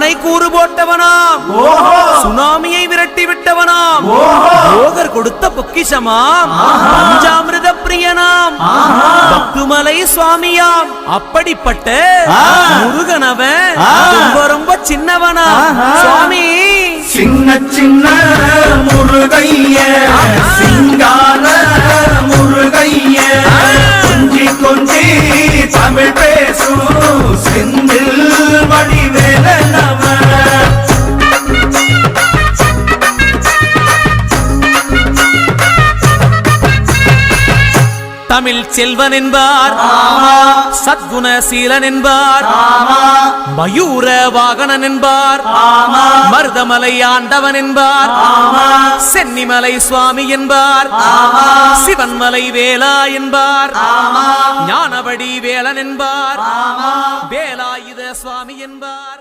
சுவனை கூறு போட்டவனாம், சுனாமியை விரட்டி விட்டவனாம், போகர் கொடுத்த பொக்கிஷமாம், பஞ்சாமிர்த பிரியனாம், பத்துமலை சுவாமியாம். அப்படிப்பட்ட முருகனவன் ரொம்ப ரொம்ப சின்னவனா சுவாமி. சின்ன சின்ன முருகைய சிங்கார முருகைய கொஞ்சி கொஞ்சி தமிழ் பேசும் செந்தில் வடிவேலனவ. தமிழ் செல்வன் என்பார், சத்குணசீலன் என்பார், மயூர வாகனன் என்பார், மருதமலை ஆண்டவன் என்பார், சென்னிமலை சுவாமி என்பார், சிவன்மலை வேலா என்பார், ஞானவடி வேலன் என்பார், வேலாயுத சுவாமி என்பார்.